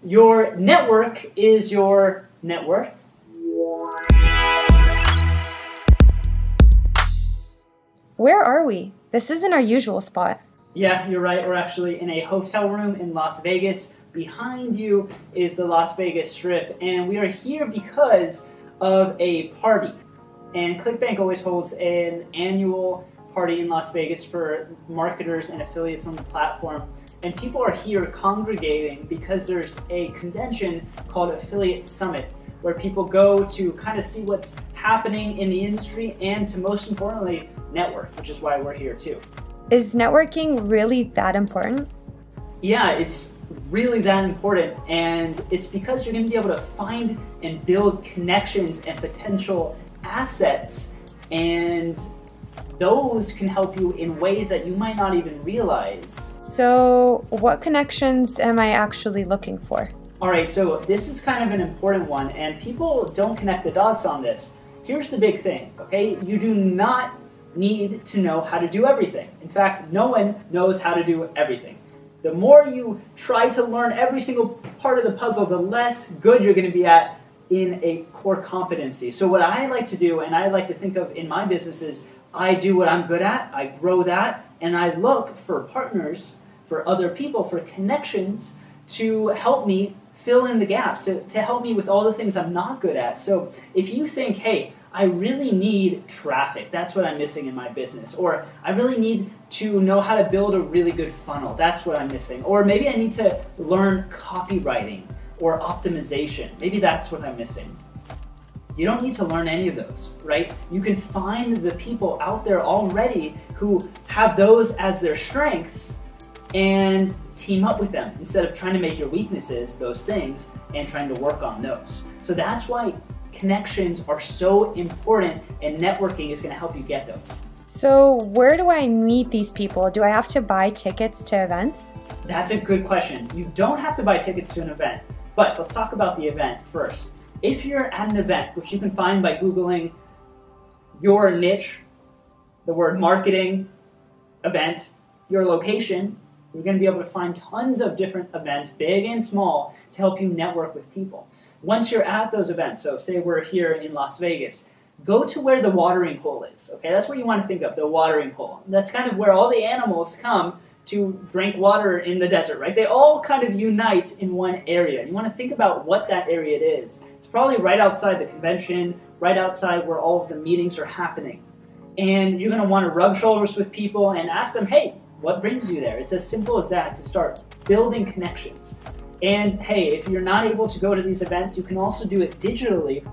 Your network is your net worth. Where are we? This isn't our usual spot. Yeah, you're right. We're actually in a hotel room in Las Vegas. Behind you is the Las Vegas Strip, and we are here because of a party. And ClickBank always holds an annual party in Las Vegas for marketers and affiliates on the platform. And people are here congregating because there's a convention called Affiliate Summit, where people go to kind of see what's happening in the industry and to, most importantly, network, which is why we're here too. Is networking really that important? Yeah, it's really that important, and it's because you're going to be able to find and build connections and potential assets, and those can help you in ways that you might not even realize. So what connections am I actually looking for? All right, so this is kind of an important one, and people don't connect the dots on this. Here's the big thing, okay? You do not need to know how to do everything. In fact, no one knows how to do everything. The more you try to learn every single part of the puzzle, the less good you're going to be at in a core competency. So what I like to do, and I like to think of in my business, is I do what I'm good at, I grow that, and I look for partners, for other people, for connections to help me fill in the gaps, to help me with all the things I'm not good at. So if you think, hey, I really need traffic, that's what I'm missing in my business, or I really need to know how to build a really good funnel, that's what I'm missing, or maybe I need to learn copywriting or optimization, maybe that's what I'm missing. You don't need to learn any of those, right? You can find the people out there already who have those as their strengths and team up with them instead of trying to make your weaknesses those things and trying to work on those. So that's why connections are so important, and networking is going to help you get those. So where do I meet these people? Do I have to buy tickets to events? That's a good question. You don't have to buy tickets to an event, but let's talk about the event first. If you're at an event, which you can find by Googling your niche, the word marketing, event, your location, you're going to be able to find tons of different events, big and small, to help you network with people. Once you're at those events, so say we're here in Las Vegas, go to where the watering hole is, okay? That's what you want to think of, the watering hole. That's kind of where all the animals come to drink water in the desert, right? They all kind of unite in one area. You want to think about what that area is. It's probably right outside the convention, right outside where all of the meetings are happening. And you're going to want to rub shoulders with people and ask them, hey, what brings you there? It's as simple as that, to start building connections. And hey, if you're not able to go to these events, you can also do it digitally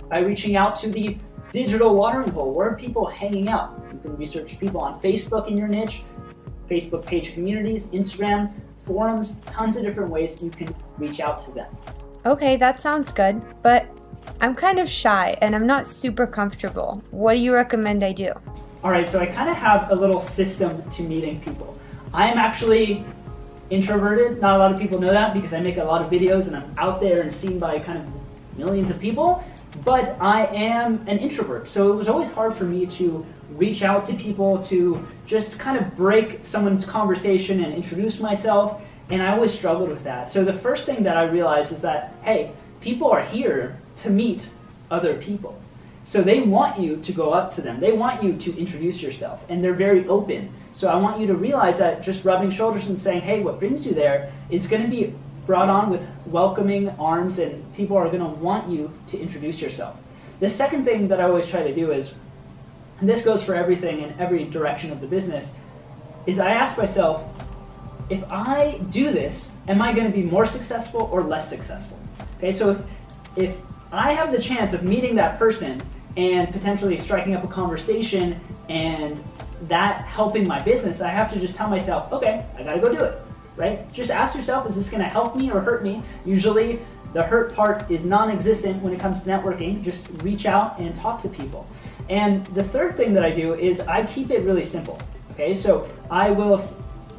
by reaching out to the digital watering hole. Where are people hanging out? You can research people on Facebook in your niche, Facebook page communities, Instagram, forums, tons of different ways you can reach out to them. Okay, that sounds good, but I'm kind of shy and I'm not super comfortable. What do you recommend I do? All right, so I kind of have a little system to meeting people. I am actually introverted. Not a lot of people know that because I make a lot of videos and I'm out there and seen by kind of millions of people, but I am an introvert. So it was always hard for me to reach out to people, to just kind of break someone's conversation and introduce myself, and I always struggled with that. So the first thing that I realized is that, hey, people are here to meet other people. So they want you to go up to them. They want you to introduce yourself, and they're very open. So I want you to realize that just rubbing shoulders and saying, hey, what brings you there, is going to be brought on with welcoming arms, and people are going to want you to introduce yourself. The second thing that I always try to do is, and this goes for everything in every direction of the business, is I ask myself, if I do this, am I going to be more successful or less successful? Okay, so if I have the chance of meeting that person and potentially striking up a conversation and that helping my business, I have to just tell myself, okay, I gotta go do it, right? Just ask yourself, is this gonna help me or hurt me? Usually the hurt part is non-existent when it comes to networking. Just reach out and talk to people. And the third thing that I do is I keep it really simple, okay? So I will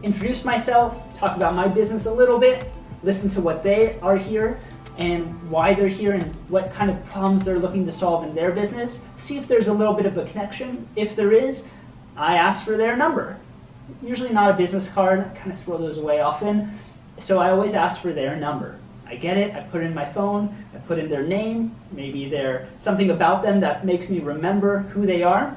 introduce myself, talk about my business a little bit, listen to what they are here and why they're here and what kind of problems they're looking to solve in their business. See if there's a little bit of a connection. If there is, I ask for their number. Usually not a business card, I kind of throw those away often. So I always ask for their number. I get it, I put it in my phone, I put in their name, maybe there's something about them that makes me remember who they are.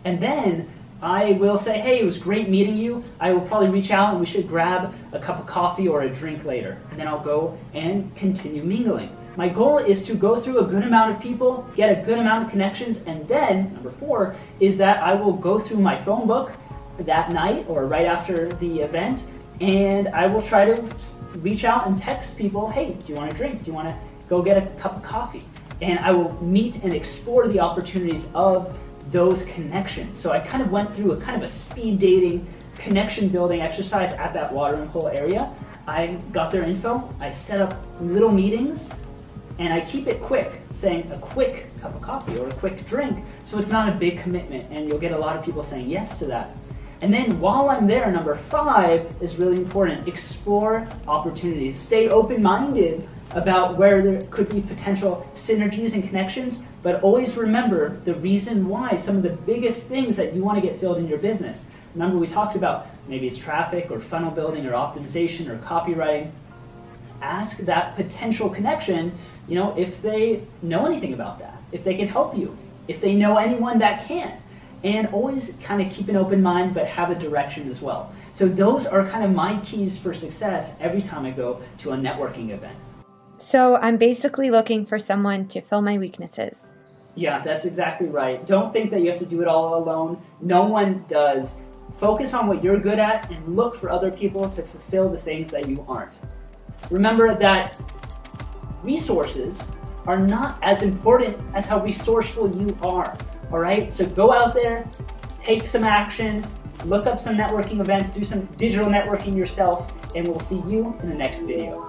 And then I will say, hey, it was great meeting you. I will probably reach out and we should grab a cup of coffee or a drink later. And then I'll go and continue mingling. My goal is to go through a good amount of people, get a good amount of connections, and then, number 4, is that I will go through my phone book that night or right after the event, and I will try to reach out and text people, hey, do you want a drink? Do you want to go get a cup of coffee? And I will meet and explore the opportunities of those connections. So I kind of went through a kind of a speed dating, connection building exercise at that watering hole area. I got their info, I set up little meetings, and I keep it quick, saying a quick cup of coffee or a quick drink, so it's not a big commitment, and you'll get a lot of people saying yes to that. And then while I'm there, number 5 is really important. Explore opportunities. Stay open-minded about where there could be potential synergies and connections, but always remember the reason why, some of the biggest things that you want to get filled in your business. Remember, we talked about maybe it's traffic or funnel building or optimization or copywriting. Ask that potential connection, if they know anything about that, if they can help you, if they know anyone that can. And always kind of keep an open mind, but have a direction as well. So those are kind of my keys for success every time I go to a networking event. So I'm basically looking for someone to fill my weaknesses. Yeah, that's exactly right. Don't think that you have to do it all alone. No one does. Focus on what you're good at and look for other people to fulfill the things that you aren't. Remember that resources are not as important as how resourceful you are. All right, so go out there, take some action, look up some networking events, do some digital networking yourself, and we'll see you in the next video.